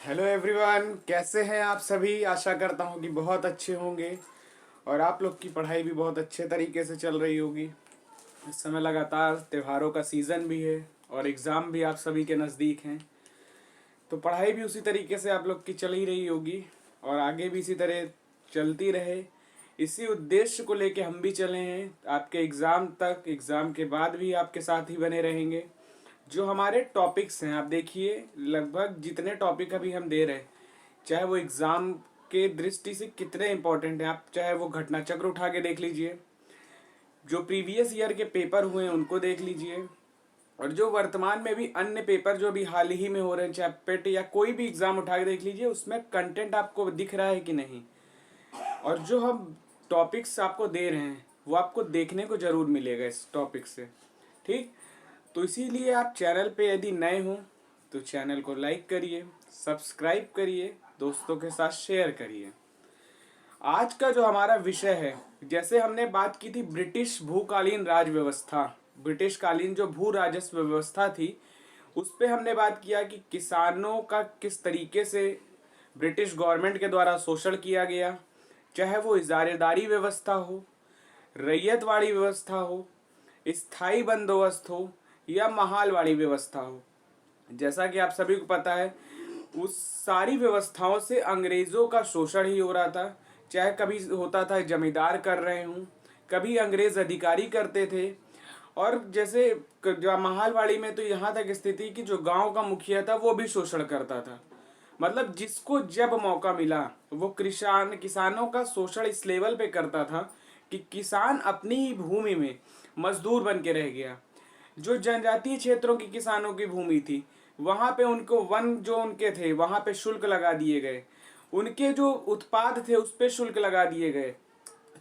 Hello everyone, कैसे हैं आप सभी। आशा करता हूं कि बहुत अच्छे होंगे और आप लोग की पढ़ाई भी बहुत अच्छे तरीके से चल रही होगी। इस समय लगातार त्योहारों का सीज़न भी है और एग्ज़ाम भी आप सभी के नज़दीक हैं, तो पढ़ाई भी उसी तरीके से आप लोग की चल ही रही होगी और आगे भी इसी तरह चलती रहे। इसी उद्देश्य को लेके हम भी चले हैं आपके एग्ज़ाम तक। एग्ज़ाम के बाद भी आपके साथ ही बने रहेंगे। जो हमारे टॉपिक्स हैं, आप देखिए लगभग जितने टॉपिक अभी हम दे रहे हैं, चाहे वो एग्ज़ाम के दृष्टि से कितने इम्पोर्टेंट हैं, आप चाहे वो घटना चक्र उठा के देख लीजिए, जो प्रीवियस ईयर के पेपर हुए हैं उनको देख लीजिए, और जो वर्तमान में भी अन्य पेपर जो अभी हाल ही में हो रहे हैं, चाहे पेट या कोई भी एग्ज़ाम उठा के देख लीजिए, उसमें कंटेंट आपको दिख रहा है कि नहीं। और जो हम टॉपिक्स आपको दे रहे हैं वो आपको देखने को ज़रूर मिलेगा इस टॉपिक से। ठीक, तो इसीलिए आप चैनल पे यदि नए हों तो चैनल को लाइक करिए, सब्सक्राइब करिए, दोस्तों के साथ शेयर करिए। आज का जो हमारा विषय है, जैसे हमने बात की थी ब्रिटिश भूकालीन राज व्यवस्था, ब्रिटिश कालीन जो भू राजस्व व्यवस्था थी, उस पे हमने बात किया कि किसानों का किस तरीके से ब्रिटिश गवर्नमेंट के द्वारा शोषण किया गया, चाहे वो इजारेदारी व्यवस्था हो, रैयतवाड़ी व्यवस्था हो, स्थायी बंदोबस्त हो या महालवाड़ी व्यवस्था हो। जैसा कि आप सभी को पता है, उस सारी व्यवस्थाओं से अंग्रेज़ों का शोषण ही हो रहा था। चाहे कभी होता था जमींदार कर रहे हों, कभी अंग्रेज़ अधिकारी करते थे। और जैसे जो महालवाड़ी में तो यहाँ तक स्थिति कि जो गांव का मुखिया था वो भी शोषण करता था। मतलब जिसको जब मौका मिला वो किसानों का शोषण इस लेवल पे करता था कि किसान अपनी ही भूमि में मजदूर बन के रह गया। जो जनजातीय क्षेत्रों की किसानों की भूमि थी, वहाँ पे उनको वन जो उनके थे वहाँ पे शुल्क लगा दिए गए, उनके जो उत्पाद थे उस पे शुल्क लगा दिए गए।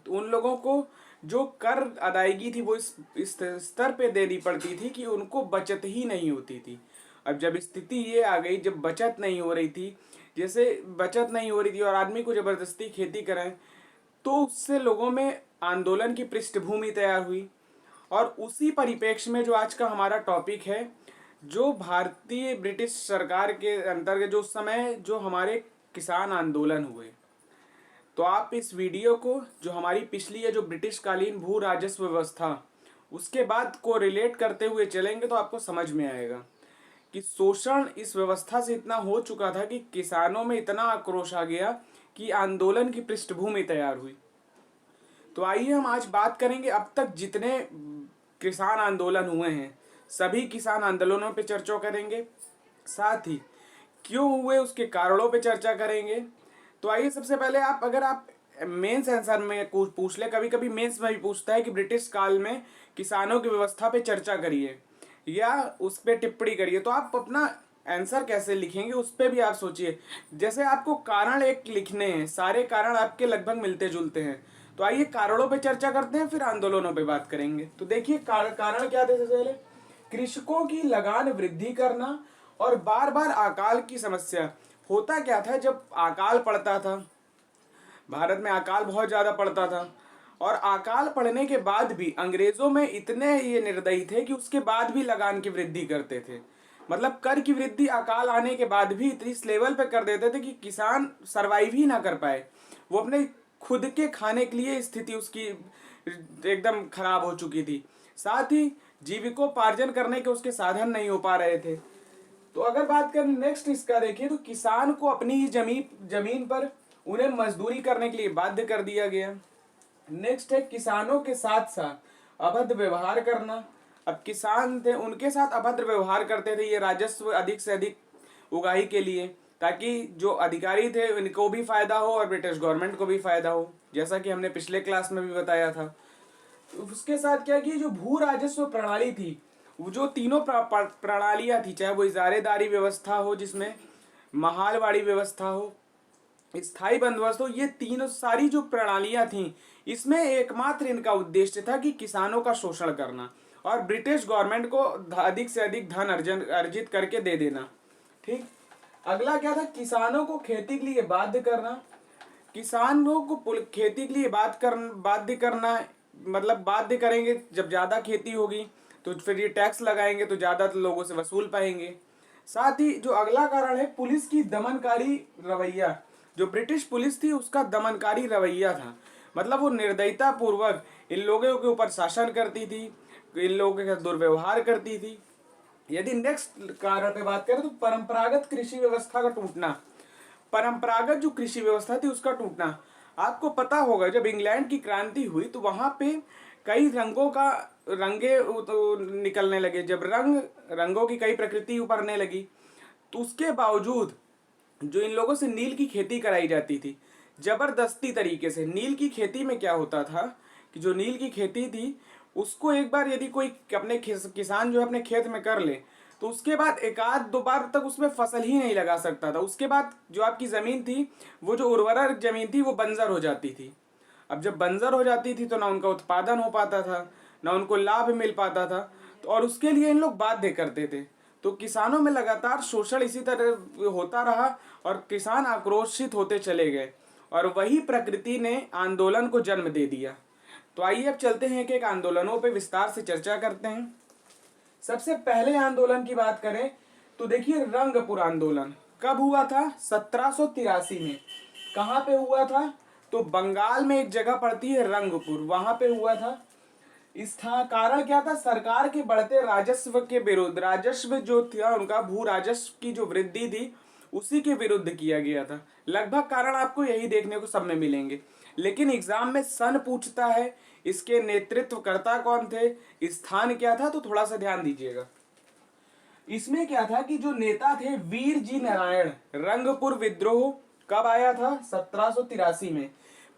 तो उन लोगों को जो कर अदायगी थी वो इस स्तर पे देनी पड़ती थी कि उनको बचत ही नहीं होती थी। अब जब स्थिति ये आ गई, जब बचत नहीं हो रही थी, जैसे बचत नहीं हो रही थी और आदमी को ज़बरदस्ती खेती कराएं, तो उससे लोगों में आंदोलन की पृष्ठभूमि तैयार हुई। और उसी परिप्रेक्ष्य में जो आज का हमारा टॉपिक है, जो भारतीय ब्रिटिश सरकार के अंतर्गत जो उस समय जो हमारे किसान आंदोलन हुए, तो आप इस वीडियो को जो हमारी पिछली है जो ब्रिटिश कालीन भू राजस्व व्यवस्था, उसके बाद को रिलेट करते हुए चलेंगे तो आपको समझ में आएगा कि शोषण इस व्यवस्था से इतना हो चुका था कि किसानों में इतना आक्रोश आ गया कि आंदोलन की पृष्ठभूमि तैयार हुई। तो आइए हम आज बात करेंगे अब तक जितने किसान आंदोलन हुए हैं, सभी किसान आंदोलनों पे चर्चा करेंगे, साथ ही क्यों हुए उसके कारणों पे चर्चा करेंगे। तो आइए सबसे पहले अगर आप मेंस आंसर में कुछ पूछ ले, कभी कभी मेंस में भी पूछता है कि ब्रिटिश काल में किसानों की व्यवस्था पे चर्चा करिए या उस पर टिप्पणी करिए, तो आप अपना आंसर कैसे लिखेंगे उस पर भी आप सोचिए। जैसे आपको कारण एक लिखने हैं, सारे कारण आपके लगभग मिलते जुलते हैं। तो आइए कारणों पे चर्चा करते हैं, फिर आंदोलनों पे बात करेंगे। तो देखिए कारण क्या थे। सबसे पहले कृषकों की लगान वृद्धि करना और बार बार अकाल की समस्या। होता क्या था, जब अकाल पड़ता था, भारत में अकाल बहुत ज्यादा पड़ता था, और अकाल पड़ने के बाद भी अंग्रेजों में इतने ये निर्दयी थे कि उसके बाद भी लगान की वृद्धि करते थे। मतलब कर की वृद्धि अकाल आने के बाद भी इस लेवल पे कर देते थे कि किसान सरवाइव ही ना कर पाए। वो अपने खुद के खाने के लिए स्थिति उसकी एकदम खराब हो चुकी थी। साथ ही जीविकोपार्जन करने के उसके साधन नहीं हो पा रहे थे। तो अगर बात करें नेक्स्ट इसका, देखिए तो किसान को अपनी ही जमीन पर उन्हें मजदूरी करने के लिए बाध्य कर दिया गया। नेक्स्ट है किसानों के साथ साथ अभद्र व्यवहार करना। अब किसान थे, उनके साथ अभद्र व्यवहार करते थे ये राजस्व अधिक से अधिक उगाही के लिए, ताकि जो अधिकारी थे उनको भी फायदा हो और ब्रिटिश गवर्नमेंट को भी फायदा हो, जैसा कि हमने पिछले क्लास में भी बताया था। उसके साथ क्या कि जो भू राजस्व प्रणाली थी, वो जो तीनों प्रणालियां थी, चाहे वो इजारेदारी व्यवस्था हो, जिसमें महालवाड़ी व्यवस्था हो, स्थायी बंदोबस्त हो, ये तीनों सारी जो प्रणालियां थी, इसमें एकमात्र इनका उद्देश्य था कि किसानों का शोषण करना और ब्रिटिश गवर्नमेंट को अधिक से अधिक धन अर्जित करके दे देना। ठीक, अगला क्या था, किसानों को खेती के लिए बाध्य करना। किसानों को खेती के लिए बाध्य करना, मतलब बाध्य करेंगे, जब ज़्यादा खेती होगी तो फिर ये टैक्स लगाएंगे तो ज़्यादा लोगों से वसूल पाएंगे। साथ ही जो अगला कारण है पुलिस की दमनकारी रवैया, जो ब्रिटिश पुलिस थी उसका दमनकारी रवैया था, मतलब वो निर्दयता पूर्वक इन लोगों के ऊपर शासन करती थी, इन लोगों के साथ दुर्व्यवहार करती थी। यदि नेक्स्ट कारण पे बात करें तो परंपरागत कृषि व्यवस्था का टूटना, परंपरागत जो कृषि व्यवस्था थी उसका टूटना। आपको पता होगा जब इंग्लैंड की क्रांति हुई तो वहां पे कई रंगों का रंगे तो निकलने लगे, जब रंगों की कई प्रकृति उभरने लगी, तो उसके बावजूद जो इन लोगों से नील की खेती कराई जाती थी जबरदस्ती तरीके से। नील की खेती में क्या होता था कि जो नील की खेती थी उसको एक बार यदि कोई अपने किसान जो है अपने खेत में कर ले तो उसके बाद एक आध दो बार तक उसमें फसल ही नहीं लगा सकता था। उसके बाद जो आपकी ज़मीन थी, वो जो उर्वरक ज़मीन थी वो बंजर हो जाती थी। अब जब बंजर हो जाती थी तो ना उनका उत्पादन हो पाता था, ना उनको लाभ मिल पाता था, तो और उसके लिए इन लोग बाध्य करते थे। तो किसानों में लगातार शोषण इसी तरह होता रहा और किसान आक्रोशित होते चले गए और वही प्रकृति ने आंदोलन को जन्म दे दिया। तो आइए अब चलते हैं कि एक आंदोलनों पर विस्तार से चर्चा करते हैं। सबसे पहले आंदोलन की बात करें तो देखिए रंगपुर आंदोलन कब हुआ था? 1783 में। कहाँ पे हुआ था? तो बंगाल में एक जगह पड़ती है रंगपुर, वहां पे हुआ था। इसका कारण क्या था? सरकार के बढ़ते राजस्व के विरुद्ध, राजस्व जो था उनका भू राजस्व की जो वृद्धि थी उसी के विरुद्ध किया गया था। लगभग कारण आपको यही देखने को सब में मिलेंगे, लेकिन एग्जाम में सन पूछता है, इसके नेतृत्वकर्ता कौन थे, स्थान क्या था, तो थोड़ा सा ध्यान दीजिएगा। इसमें क्या था कि जो नेता थे वीर जी नारायण, रंगपुर विद्रोह कब आया था? 1783 में।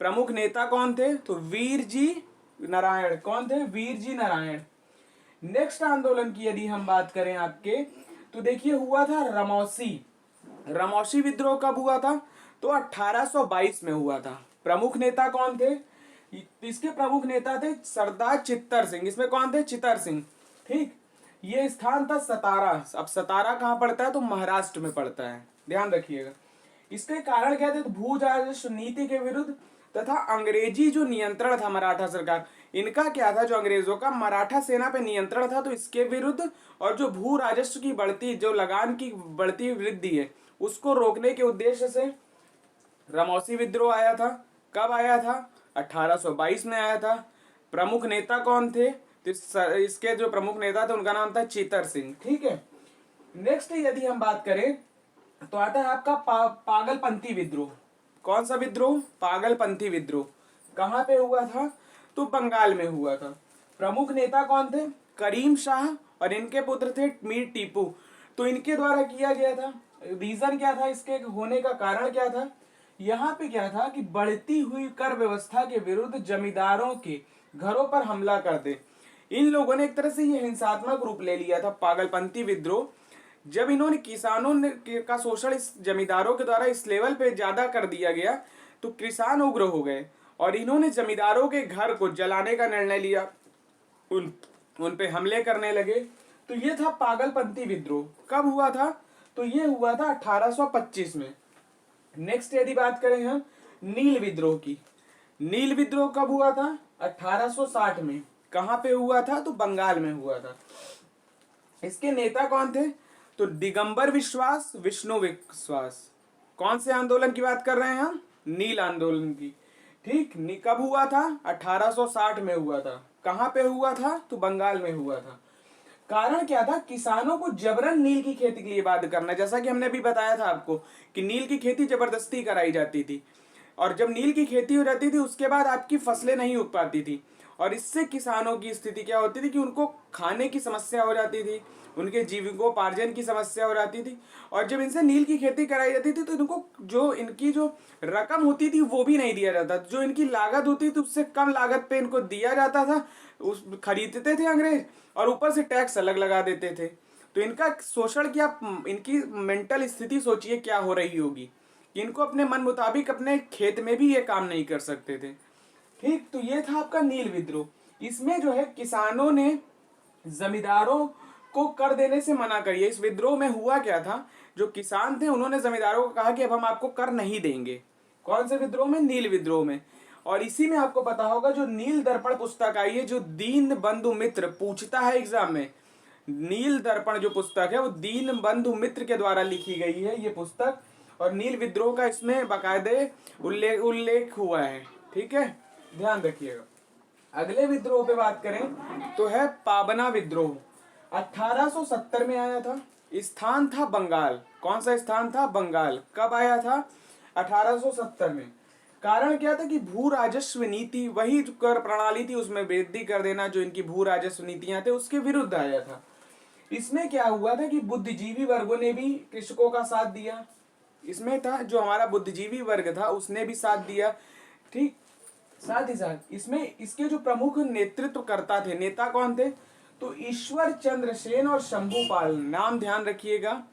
प्रमुख नेता कौन थे? तो वीर जी नारायण। कौन थे? वीर जी नारायण। नेक्स्ट आंदोलन की यदि हम बात करें आपके, तो देखिए हुआ था रमौसी। रमौसी विद्रोह कब हुआ था? तो 1822 में हुआ था। प्रमुख नेता कौन थे? इसके प्रमुख नेता थे सरदार चित्तर सिंह। इसमें कौन थे? चित्तर सिंह। ठीक, ये स्थान था सतारा। अब सतारा कहाँ पड़ता है? तो महाराष्ट्र में पड़ता है, ध्यान रखिएगा। इसके कारण क्या थे? तो भू राजस्व नीति के विरुद्ध तथा अंग्रेजी जो नियंत्रण था मराठा सरकार, इनका क्या था? जो अंग्रेजों का मराठा सेना पे नियंत्रण था, तो इसके विरुद्ध, और जो भू राजस्व की बढ़ती, जो लगान की बढ़ती वृद्धि है उसको रोकने के उद्देश्य से रमौसी विद्रोह आया था। कब आया था? 1822 में आया था। प्रमुख नेता कौन थे? तो इसके जो प्रमुख नेता थे उनका नाम था चित्तर सिंह। ठीक है। नेक्स्ट यदि हम बात करें तो आता है आपका पागलपंथी विद्रोह। कौन सा विद्रोह? पागलपंथी विद्रोह। कहाँ पे हुआ था? तो बंगाल में हुआ था। प्रमुख नेता कौन थे? करीम शाह, और इनके पुत्र थे मीर टीपू। तो इनके द्वारा किया गया था। रीजन क्या था इसके होने का? कारण क्या था? यहाँ पे क्या था कि बढ़ती हुई कर व्यवस्था के विरुद्ध जमींदारों के घरों पर हमला कर दे। इन लोगों ने एक तरह से ये हिंसात्मक रूप ले लिया था, पागलपंथी विद्रोह। जब इन्होंने किसानों ने का शोषण इस जमींदारों के द्वारा इस लेवल पे ज्यादा कर दिया गया तो किसान उग्र हो गए और इन्होंने जमींदारों के घर को जलाने का निर्णय लिया, उन पे हमले करने लगे। तो ये था पागलपंथी विद्रोह। कब हुआ था? तो ये हुआ था 1825 में। नेक्स्ट यदि बात करें हम नील विद्रोह की, नील विद्रोह कब हुआ था? 1860 में। कहाँ पे हुआ था? तो बंगाल में हुआ था। इसके नेता कौन थे? तो दिगंबर विश्वास, विष्णु विश्वास। कौन से आंदोलन की बात कर रहे हैं हम? नील आंदोलन की। ठीक, कब हुआ था? 1860 में हुआ था। कहाँ पे हुआ था? तो बंगाल में हुआ था। कारण क्या था? किसानों को जबरन नील की खेती के लिए बाध्य करना। जैसा कि हमने अभी बताया था आपको कि नील की खेती जबरदस्ती कराई जाती थी, और जब नील की खेती हो जाती थी उसके बाद आपकी फसलें नहीं उग पाती थी, और इससे किसानों की स्थिति क्या होती थी कि उनको खाने की समस्या हो जाती थी, उनके जीविकोपार्जन की समस्या हो जाती थी। और जब इनसे नील की खेती कराई जाती थी तो इनको जो इनकी जो रकम होती थी वो भी नहीं दिया जाता, जो इनकी लागत होती थी उससे कम लागत पे इनको दिया जाता था। उस खरीदते थे अंग्रेज और ऊपर से टैक्स अलग लगा देते थे। तो इनका शोषण की आप इनकी मेंटल स्थिति सोचिए क्या हो रही होगी कि इनको अपने मन मुताबिक अपने खेत में भी ये काम नहीं कर सकते थे। ठीक, तो ये था आपका नील विद्रोह। इसमें जो है किसानों ने जमींदारों को कर देने से मना करिए। इस विद्रोह में हुआ क्या था? जो किसान थे उन्होंने जमींदारों को कहा कि अब हम आपको कर नहीं देंगे। कौन से विद्रोह में? नील विद्रोह में। और इसी में आपको पता होगा जो नील दर्पण पुस्तक आई है, जो दीन बंधु मित्र पूछता है एग्जाम में, नील दर्पण जो पुस्तक है वो दीन बंधु मित्र के द्वारा लिखी गई है ये पुस्तक, और नील विद्रोह का इसमें बाकायदे उल्लेख हुआ है। ठीक है, ध्यान रखिएगा। अगले विद्रोह पे बात करें तो है पाबना विद्रोह। 1870 में आया था। स्थान था बंगाल। कौन सा स्थान था? बंगाल। कब आया था? 1870 में। कारण क्या था कि भू राजस्व नीति, वही जो कर प्रणाली थी उसमें वृद्धि कर देना, जो इनकी भू राजस्व नीतियां थे उसके विरुद्ध आया था। इसमें क्या हुआ था कि बुद्धिजीवी वर्गों ने भी कृषकों का साथ दिया। इसमें था जो हमारा बुद्धिजीवी वर्ग था उसने भी साथ दिया। ठीक, साथ ही साथ इसमें इसके जो प्रमुख नेतृत्वकर्ता थे, नेता कौन थे? तो ईश्वर चंद्र सेन और शंभूपाल। नाम ध्यान रखिएगा।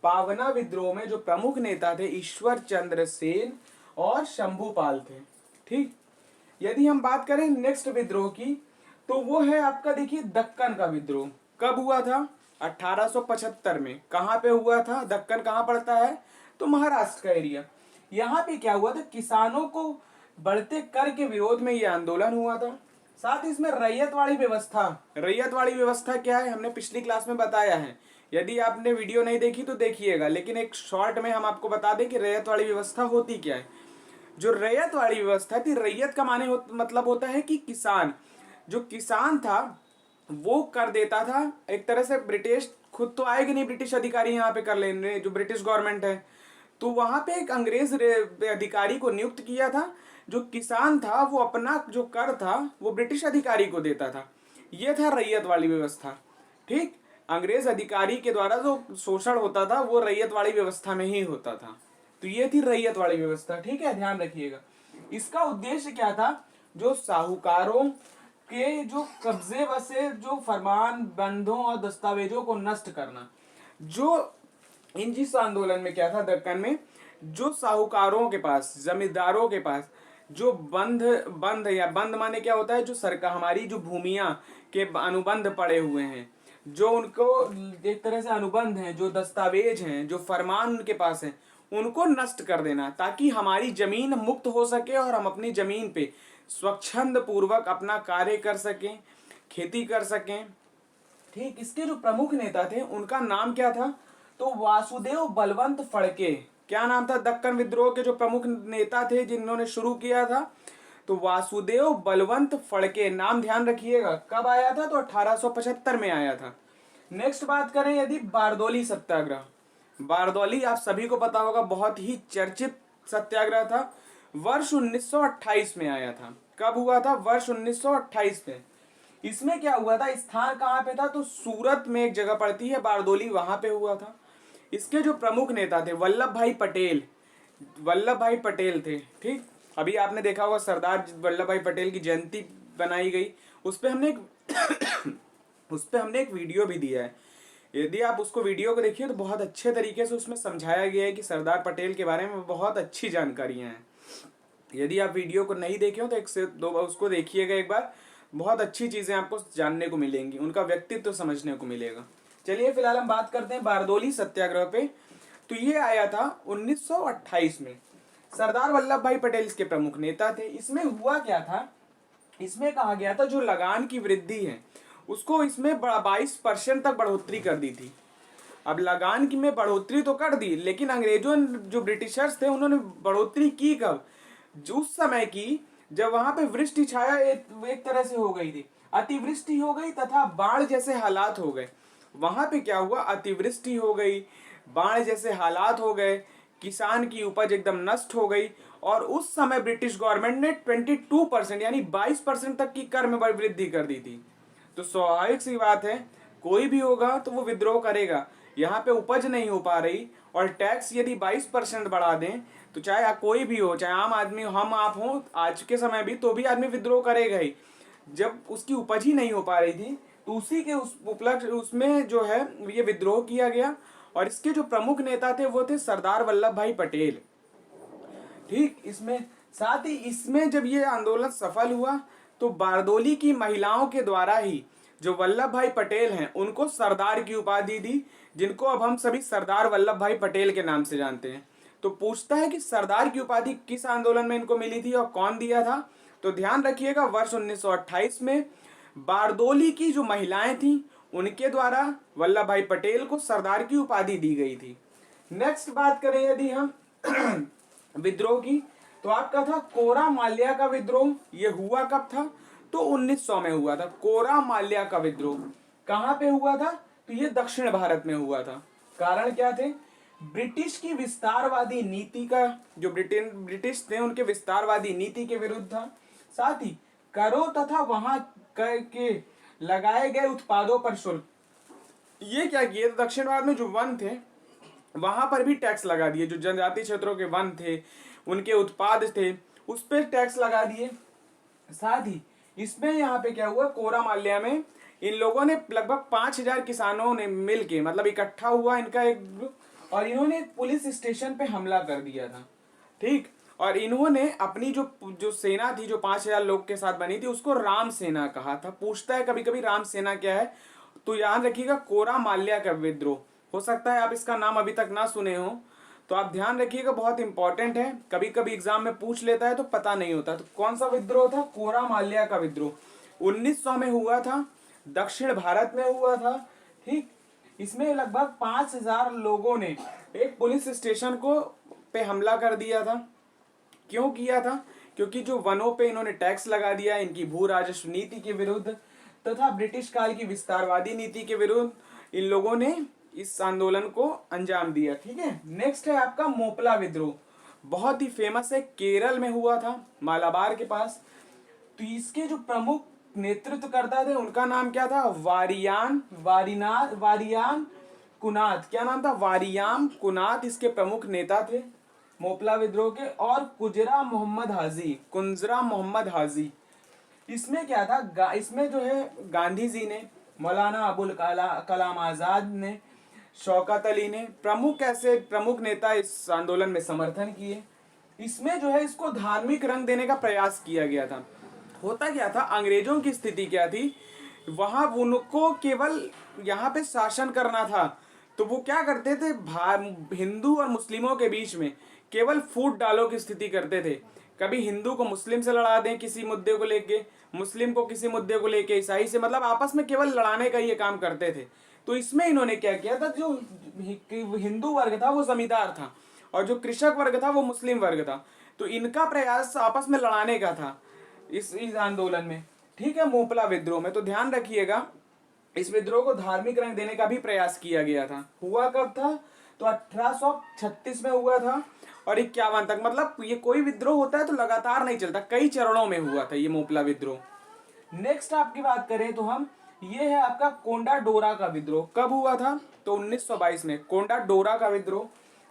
पावना विद्रोह में जो प्रमुख नेता थे ईश्वर चंद्र सेन और शंभूपाल थे। ठीक, यदि हम बात करें नेक्स्ट विद्रोह की तो वो है आपका, देखिए, दक्कन का विद्रोह। कब हुआ था? 1875 में। कहाँ पे हुआ था? दक्कन कहाँ पड़ता है? तो महाराष्ट्र का एरिया। यहाँ पे क्या हुआ था? किसानों को बढ़ते कर के विरोध में ये आंदोलन हुआ था। साथ ही इसमें रैयतवाड़ी व्यवस्था। रैयतवाड़ी व्यवस्था क्या है? हमने पिछली क्लास में बताया है। यदि आपने वीडियो नहीं देखी तो देखिएगा, लेकिन एक शॉर्ट में हम आपको बता दें कि रैयतवाड़ी व्यवस्था होती क्या है। जो रैयतवाड़ी व्यवस्था थी, रैयत का मतलब होता है कि किसान। जो किसान था वो कर देता था एक तरह से। ब्रिटिश खुद तो आएगी नहीं, ब्रिटिश अधिकारी यहाँ पे कर लेंगे, जो ब्रिटिश गवर्नमेंट है। तो वहां पे एक अंग्रेज अधिकारी को नियुक्त किया था। जो किसान था वो अपना जो कर था वो ब्रिटिश अधिकारी को देता था। ये था रैयत वाली व्यवस्था। ठीक, अंग्रेज अधिकारी के द्वारा जो शोषण होता था वो रैयत वाली व्यवस्था में ही होता था। तो ये थी रैयत वाली व्यवस्था। ठीक है, ध्यान रखिएगा। इसका उद्देश्य क्या था? जो साहूकारों के जो कब्जे बसे जो फरमान बंधों और दस्तावेजों को नष्ट करना। जो इन जिस आंदोलन में क्या था दक्कन में, जो साहूकारों के पास, जमींदारों के पास जो बंध या बंध माने क्या होता है? जो सरकार हमारी जो भूमियां के अनुबंध पड़े हुए हैं, जो उनको एक तरह से अनुबंध हैं, जो दस्तावेज हैं, जो फरमान उनके पास हैं, उनको नष्ट कर देना, ताकि हमारी जमीन मुक्त हो सके और हम अपनी जमीन पे स्वच्छंद पूर्वक अपना कार्य कर सकें, खेती कर सकें। ठीक, इसके जो प्रमुख नेता थे उनका नाम क्या था? तो वासुदेव बलवंत फड़के। क्या नाम था दक्कन विद्रोह के जो प्रमुख नेता थे जिन्होंने शुरू किया था? तो वासुदेव बलवंत फड़के। नाम ध्यान रखिएगा। कब आया था? तो 1875 में आया था। नेक्स्ट बात करें यदि बारदौली सत्याग्रह। बारदौली आप सभी को पता होगा, बहुत ही चर्चित सत्याग्रह था। वर्ष 1928 में आया था। कब हुआ था? वर्ष 1928 में। इसमें क्या हुआ था? स्थान कहाँ पे था? तो सूरत में एक जगह पड़ती है बारदौली, वहां पे हुआ था। इसके जो प्रमुख नेता थे वल्लभ भाई पटेल। वल्लभ भाई पटेल थे। ठीक, अभी आपने देखा होगा सरदार वल्लभ भाई पटेल की जयंती बनाई गई, उस पे हमने एक वीडियो भी दिया है। यदि आप उसको वीडियो को देखिए तो बहुत अच्छे तरीके से उसमें समझाया गया है कि सरदार पटेल के बारे में बहुत अच्छी जानकारियां हैं। यदि आप वीडियो को नहीं देखे हो तो एक से दो बार उसको देखिएगा एक बार। बहुत अच्छी चीजें आपको जानने को मिलेंगी, उनका व्यक्तित्व समझने को मिलेगा। चलिए फिलहाल हम बात करते हैं बारदौली सत्याग्रह पे। तो ये आया था 1928 में। सरदार वल्लभ भाई पटेल इसके प्रमुख नेता थे। इसमें हुआ क्या था? इसमें कहा गया था जो लगान की वृद्धि है उसको इसमें 22% तक बढ़ोतरी कर दी थी। अब लगान की में बढ़ोतरी तो कर दी, लेकिन अंग्रेजों जो ब्रिटिशर्स थे उन्होंने बढ़ोतरी की कब? जो उस समय की जब वहां पे वृष्टि छाया एक तरह से हो गई थी, अतिवृष्टि हो गई तथा बाढ़ जैसे हालात हो गए। वहां पे क्या हुआ? अतिवृष्टि हो गई, बाढ़ जैसे हालात हो गए, किसान की उपज एकदम नष्ट हो गई। और उस समय ब्रिटिश गवर्नमेंट ने 22% यानी 22% तक की कर में वृद्धि कर दी थी। तो स्वाभाविक सी बात है, कोई भी होगा तो वो विद्रोह करेगा। यहाँ पे उपज नहीं हो पा रही और टैक्स यदि 22% बढ़ा दें तो चाहे कोई भी हो, चाहे आम आदमी, हम आप हो आज के समय भी, तो भी आदमी विद्रोह करेगा ही। जब उसकी उपज ही नहीं हो पा रही थी तो उसी के उस उपलक्ष्य उसमें जो है ये विद्रोह किया गया। और इसके जो प्रमुख नेता थे वो थे सरदार वल्लभ भाई पटेल। ठीक, इसमें साथ ही इसमें जब ये आंदोलन सफल हुआ तो बारदौली की महिलाओं के द्वारा ही जो वल्लभ भाई पटेल हैं उनको सरदार की उपाधि दी, जिनको अब हम सभी सरदार वल्लभ भाई पटेल के नाम से जानते हैं। तो पूछता है कि सरदार की उपाधि किस आंदोलन में इनको मिली थी और कौन दिया था? तो ध्यान रखिएगा, वर्ष 1928 में बारदौली की जो महिलाएं थी उनके द्वारा वल्लभ भाई पटेल को सरदार की उपाधि दी गई थी। नेक्स्ट बात करें यदि हम विद्रोह की, तो आपका था कोरा माल्या का विद्रोह। ये हुआ कब था? तो 1900 में हुआ था कोरा माल्या का विद्रोह। कहां पे हुआ था? तो ये दक्षिण भारत में हुआ था। कारण क्या थे? ब्रिटिश की विस्तारवादी नीति का, जो ब्रिटिश थे उनके विस्तारवादी नीति के विरुद्ध था। साथ ही करों तथा वहां के लगाए गए उत्पादों पर शुल्क। ये क्या किए? दक्षिण भारत में जो वन थे वहां पर भी टैक्स लगा दिए। जो जनजातीय क्षेत्रों के वन थे, उनके उत्पाद थे, उस पर टैक्स लगा दिए। साथ ही इसमें यहाँ पे क्या हुआ, कोरा माल्या में इन लोगों ने लगभग 5000 किसानों ने मिलके, मतलब इकट्ठा हुआ इनका एक ग्रुप, और इन्होंने एक पुलिस स्टेशन पे हमला कर दिया था। ठीक, और इन्होंने अपनी जो जो सेना थी, जो 5000 लोग के साथ बनी थी, उसको राम सेना कहा था। पूछता है कभी कभी राम सेना क्या है, तो याद रखिएगा कोरा माल्या का विद्रोह। हो सकता है आप इसका नाम अभी तक ना सुने हो, तो आप ध्यान रखिएगा, बहुत इंपॉर्टेंट है। कभी कभी एग्जाम में पूछ लेता है तो पता नहीं होता। तो कौन सा विद्रोह था? कोरा माल्या का विद्रोह 1900 में हुआ था, दक्षिण भारत में हुआ था। ठीक, इसमें लगभग 5000 लोगों ने एक पुलिस स्टेशन को पे हमला कर दिया था। क्यों किया था? क्योंकि जो वनों पे इन्होंने टैक्स लगा दिया, इनकी भू राजस्व नीति के विरुद्ध तथा ब्रिटिश काल की विस्तारवादी नीति के विरुद्ध इन लोगों ने इस आंदोलन को अंजाम दिया। ठीक है, नेक्स्ट है आपका मोपला विद्रोह। बहुत ही फेमस है, केरल में हुआ था, मालाबार के पास। तो इसके जो प्रमुख नेतृत्व करता थे उनका नाम क्या था? वारियान कुनात। क्या नाम था? वारियाम कुनात इसके प्रमुख नेता थे मोपला विद्रोह के। और कुंजरा मोहम्मद हाजी। इसमें क्या था? इसमें जो है गांधी जी ने, मौलाना अबुल कलाम आजाद ने, शौकत अली ने, ऐसे प्रमुख नेता इस आंदोलन में समर्थन किए। इसमें जो है इसको धार्मिक रंग देने का प्रयास किया गया था। होता क्या था, अंग्रेजों की स्थिति क्या थी, वहां उनको केवल यहाँ पे शासन करना था। तो वो क्या करते थे, हिंदू और मुस्लिमों के बीच में केवल फूट डालो की स्थिति करते थे। कभी हिंदू को मुस्लिम से लड़ा दें किसी मुद्दे को लेके, मुस्लिम को किसी मुद्दे को लेके ईसाई से, मतलब आपस में केवल लड़ाने का ये काम करते थे। तो इसमें इन्होंने क्या किया था, जो हिंदू वर्ग था वो जमींदार था, और जो कृषक वर्ग था वो मुस्लिम वर्ग था। तो इनका प्रयास आपस में लड़ाने का था इस आंदोलन में। ठीक है, मोपला विद्रोह में। तो ध्यान रखिएगा, इस विद्रोह को धार्मिक रंग देने का भी प्रयास किया गया था। हुआ कब था? तो 1836 में हुआ था और 51 तक। मतलब ये कोई विद्रोह होता है तो लगातार नहीं चलता, कई चरणों में हुआ था ये मोपला विद्रोह। नेक्स्ट आपकी बात करें तो हम, ये है आपका कोंडा डोरा का विद्रोह। कब हुआ था? तो 1922 में कोंडा डोरा का विद्रोह।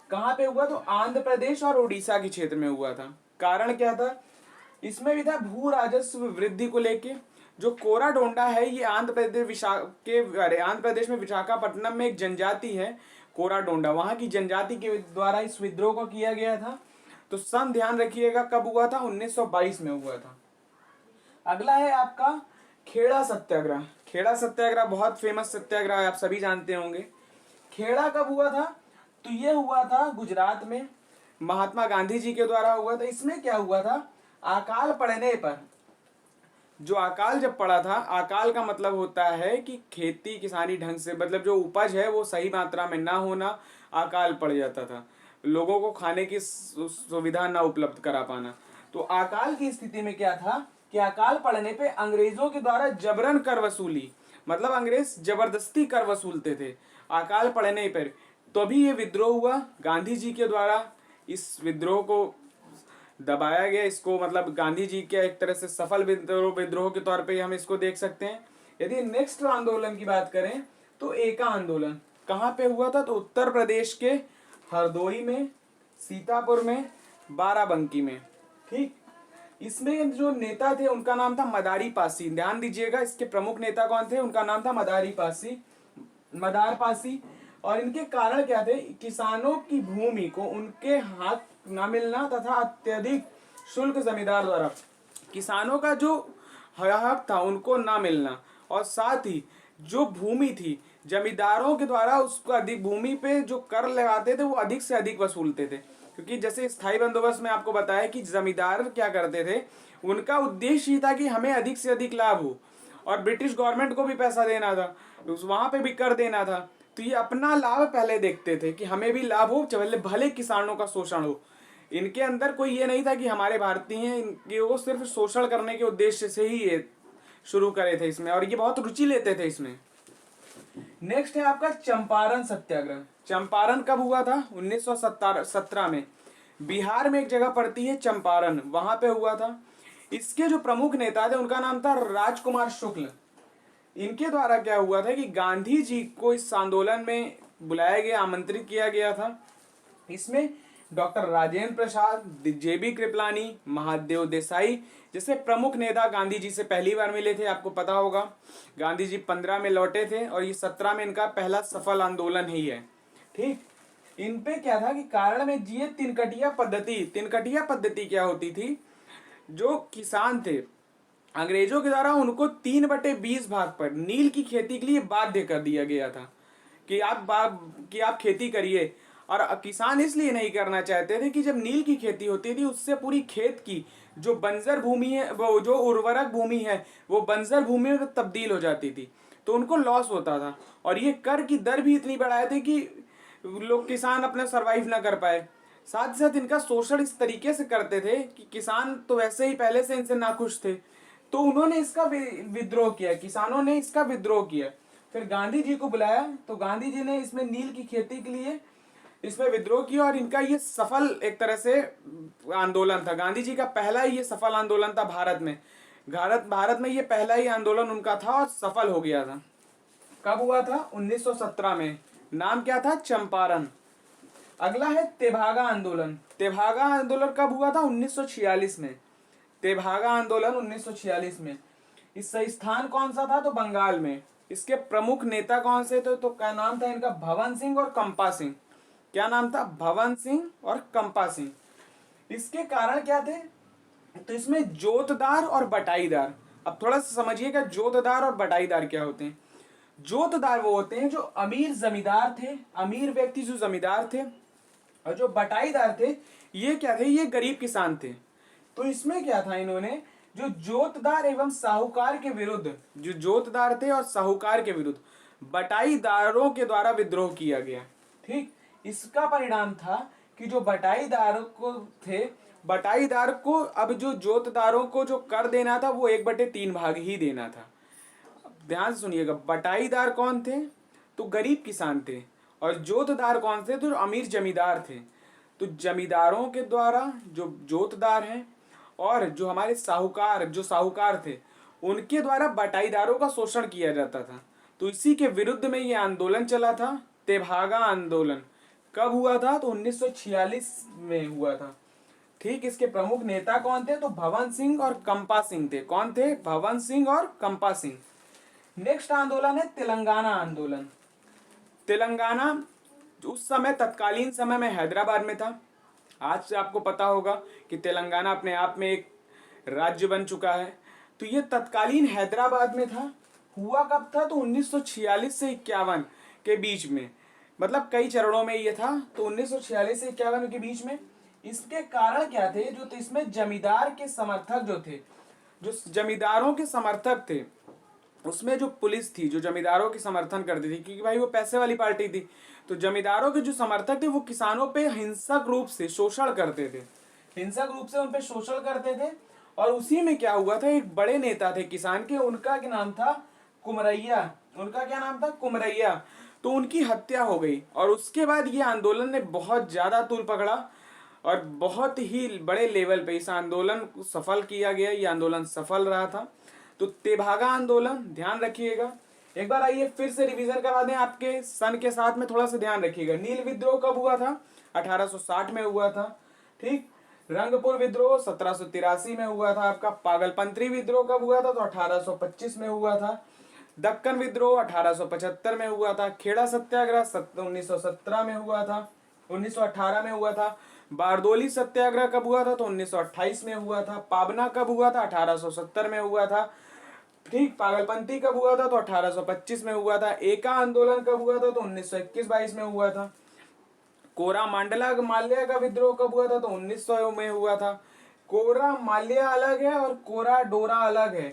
कहाँ पे हुआ? तो आंध्र प्रदेश और उड़ीसा के क्षेत्र में हुआ था। कारण क्या था? इसमें भी था भू राजस्व वृद्धि को लेके। जो कोरा डोंडा है ये आंध्र प्रदेश में विशाखापट्टनम में एक जनजाति है कोरा डोंडा, वहां की जनजाति के द्वारा इस विद्रोह को किया गया था। तो सन ध्यान रखिएगा कब हुआ था? 1922 में हुआ था। अगला है आपका खेड़ा सत्याग्रह। खेड़ा सत्याग्रह बहुत फेमस सत्याग्रह है, आप सभी जानते होंगे। खेड़ा कब हुआ था? तो ये हुआ था गुजरात में, महात्मा गांधी जी के द्वारा हुआ था। इसमें क्या हुआ था? अकाल पड़ने पर, जो अकाल जब पड़ा था, अकाल का मतलब होता है कि खेती किसानी ढंग से, मतलब जो उपज है वो सही मात्रा में ना होना, अकाल पड़ जाता था, लोगों को खाने की सुविधा ना उपलब्ध करा पाना। तो अकाल की स्थिति में क्या था कि अकाल पड़ने पे अंग्रेजों के द्वारा जबरन कर वसूली, मतलब अंग्रेज जबरदस्ती कर वसूलते थे अकाल पड़ने पर। तो अभी ये विद्रोह हुआ गांधी जी के द्वारा, इस विद्रोह को दबाया गया। इसको मतलब गांधी जी के एक तरह से सफल विद्रोह के तौर पे हम इसको देख सकते हैं। यदि नेक्स्ट आंदोलन की बात करें तो एका आंदोलन कहाँ पे हुआ था? तो उत्तर प्रदेश के हरदोई में, सीतापुर में, बाराबंकी में। ठीक, इसमें जो नेता थे उनका नाम था मदारी पासी। ध्यान दीजिएगा, इसके प्रमुख नेता कौन थे? उनका नाम था मदार पासी। और इनके कारण क्या थे? किसानों की भूमि को उनके हाथ न मिलना तथा अत्यधिक शुल्क जमींदार द्वारा किसानों का जो हक था उनको ना मिलना, और साथ ही जो भूमि थी जमींदारों के द्वारा उसको अधिक, भूमि पे जो कर लगाते थे वो अधिक से अधिक वसूलते थे। क्योंकि जैसे स्थायी बंदोबस्त में आपको बताया कि जमींदार क्या करते थे, उनका उद्देश्य ही था कि हमें अधिक से अधिक लाभ हो, और ब्रिटिश गवर्नमेंट को भी पैसा देना था, वहां पे भी कर देना था। तो ये अपना लाभ पहले देखते थे कि हमें भी लाभ हो, भले भले किसानों का शोषण हो। इनके अंदर कोई ये नहीं था कि हमारे भारतीय हैं, इनके वो सिर्फ शोषण करने के उद्देश्य से ही ये शुरू करे थे इसमें, और ये बहुत रुचि लेते थे इसमें। नेक्स्ट है आपका चंपारण सत्याग्रह। चंपारण कब हुआ था? 1917 में। बिहार में एक जगह पड़ती है चंपारण, वहां पे हुआ था। इसके जो प्रमुख नेता थे उनका नाम था राजकुमार शुक्ल। इनके द्वारा क्या हुआ था कि गांधी जी को इस आंदोलन में बुलाया गया, आमंत्रित किया गया था। इसमें डॉक्टर राजेंद्र प्रसाद, जेबी कृपलानी, महादेव देसाई जैसे प्रमुख नेता गांधी जी से पहली बार मिले थे। आपको पता होगा गांधी जी 15 में लौटे थे और ये 17 में इनका पहला सफल आंदोलन ही है। ठीक, इन पे क्या था कि कारण में जिये तिनकटिया पद्धति। तिनकटिया पद्धति क्या होती थी? जो किसान थे, अंग्रेजों के द्वारा उनको 3/20 भाग पर नील की खेती के लिए बाध्य कर दिया गया था कि आप खेती करिए। और किसान इसलिए नहीं करना चाहते थे कि जब नील की खेती होती थी उससे पूरी खेत की जो बंजर भूमि है, वो जो उर्वरक भूमि है, वो बंजर भूमि में तब्दील हो जाती थी, तो उनको लॉस होता था। और ये कर की दर भी इतनी बढ़ाए थे कि लोग किसान अपना सरवाइव ना कर पाए। साथ ही साथ इनका शोषण इस तरीके से करते थे कि किसान तो वैसे ही पहले से इनसे नाखुश थे, तो उन्होंने इसका विद्रोह किया, किसानों ने इसका विद्रोह किया। फिर गांधी जी को बुलाया, तो गांधी जी ने इसमें नील की खेती के लिए इसमें विद्रोह किया, और इनका ये सफल एक तरह से आंदोलन था। गांधी जी का पहला ही ये सफल आंदोलन था भारत में। भारत में ये पहला ही आंदोलन उनका था और सफल हो गया था। कब हुआ था? 1917 में। नाम क्या था? चंपारण। अगला है तेभागा आंदोलन। तेभागा आंदोलन कब हुआ था? 1946 में। तेभागा आंदोलन 1946 में। इसका स्थान कौन सा था? तो बंगाल में। इसके प्रमुख नेता कौन से थे? तो क्या नाम था इनका? भवन सिंह और कंपा सिंह। क्या नाम था? भवन सिंह और कंपा सिंह। इसके कारण क्या थे? तो इसमें जोतदार और बटाईदार। अब थोड़ा सा समझिएगा जोतदार और बटाईदार क्या होते हैं। जोतदार वो होते हैं जो अमीर जमींदार थे, अमीर व्यक्ति जो जमींदार थे, और जो बटाईदार थे ये क्या थे? ये गरीब किसान थे। तो इसमें क्या था, इन्होंने जो जोतदार एवं साहूकार के विरुद्ध, जो जोतदार थे और साहूकार के विरुद्ध बटाईदारों के द्वारा विद्रोह किया गया। ठीक, इसका परिणाम था कि जो बटाईदार को थे, बटाईदार को अब जो जोतदारों को जो कर देना था वो 1/3 भाग ही देना था। ध्यान से सुनिएगा, बटाईदार कौन थे? तो गरीब किसान थे। और जोतदार कौन थे? तो अमीर जमींदार थे। तो जमींदारों के द्वारा जो जोतदार हैं और जो हमारे साहूकार थे, उनके द्वारा बटाईदारों का शोषण किया जाता था। तो इसी के विरुद्ध में ये आंदोलन चला था, तेभागा आंदोलन। कब हुआ था? तो 1946 में हुआ था। ठीक, इसके प्रमुख नेता कौन थे? तो भवन सिंह और कंपा सिंह थे। कौन थे? भवन सिंह और कंपा सिंह। नेक्स्ट आंदोलन है तेलंगाना आंदोलन। तेलंगाना उस समय तत्कालीन समय में हैदराबाद में था। आज से आपको पता होगा कि तेलंगाना अपने आप में एक राज्य बन चुका है। तो ये तत्कालीन हैदराबाद में था। हुआ कब था? तो 1946 से 51 के बीच में, मतलब कई चरणों में ये था। तो 1946 से 51 के बीच में इसके कारण क्या थे? जो तो इसमें जमींदार के समर्थक जो थे, जो जमींदारों के समर्थक थे, उसमें जो पुलिस थी जो जमींदारों की समर्थन करती थी, क्योंकि भाई वो पैसे वाली पार्टी थी। तो जमींदारों के जो समर्थक थे वो किसानों पे हिंसक रूप से शोषण करते थे, हिंसक रूप से उन पे शोषण करते थे। और उसी में क्या हुआ था, एक बड़े नेता थे किसान के, उनका क्या नाम था? कुमरैया। उनका क्या नाम था? कुमरैया। तो उनकी हत्या हो गई। और उसके बाद ये आंदोलन ने बहुत ज्यादा तूल पकड़ा और बहुत ही बड़े लेवल पे इस आंदोलन को सफल किया गया। ये आंदोलन सफल रहा था। तो तेभागा आंदोलन ध्यान रखिएगा। एक बार आइए फिर से रिवीजन करा दें, आपके सन के साथ में थोड़ा सा ध्यान रखिएगा। नील विद्रोह कब हुआ था? 1860 में हुआ था। ठीक, रंगपुर विद्रोह 1783 में हुआ था। आपका पागलपंत्री विद्रोह कब हुआ था? तो 1825 में हुआ था। दक्कन विद्रोह 1875 में हुआ था। खेड़ा सत्याग्रह 1917 में हुआ था, 1918 में हुआ था। बारदोली सत्याग्रह कब हुआ था? तो 1928 में हुआ था। पाबना कब हुआ था? 1870 में हुआ था। ठीक, पागलपंती कब हुआ था? तो 1825 में हुआ था। एका आंदोलन कब हुआ था? तो 1921-22 में हुआ था। कोरा मांडला माल्या का विद्रोह कब हुआ था? तो 1900 में हुआ था। कोरा माल्या अलग है और कोरा डोरा अलग है।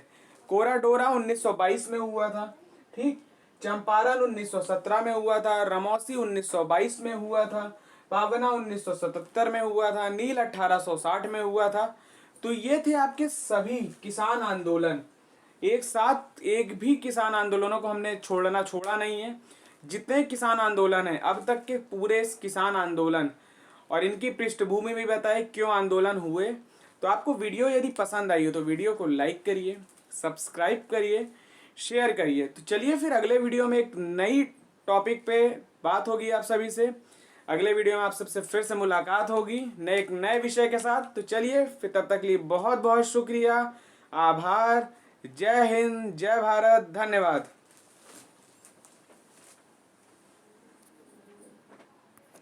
कोराडोरा 1922 में हुआ था, ठीक। चंपारण 1917 में हुआ था, रमौसी 1922 में हुआ था, पावना 1977 में हुआ था, नील 1860 में हुआ था। तो ये थे आपके सभी किसान आंदोलन। एक साथ एक भी किसान आंदोलनों को हमने छोड़ा नहीं है। जितने किसान आंदोलन है अब तक के पूरे किसान आंदोलन और इनकी पृष्ठभूमि भी बताए क्यों आंदोलन हुए। तो आपको वीडियो यदि पसंद आई हो तो वीडियो को लाइक करिए, सब्सक्राइब करिए, शेयर करिए। तो चलिए फिर अगले वीडियो में एक नई टॉपिक पे बात होगी आप सभी से। अगले वीडियो में आप सबसे फिर से मुलाकात होगी एक नए विषय के साथ। तो चलिए फिर तब तक के लिए बहुत बहुत शुक्रिया, आभार। जय हिंद, जय भारत, धन्यवाद।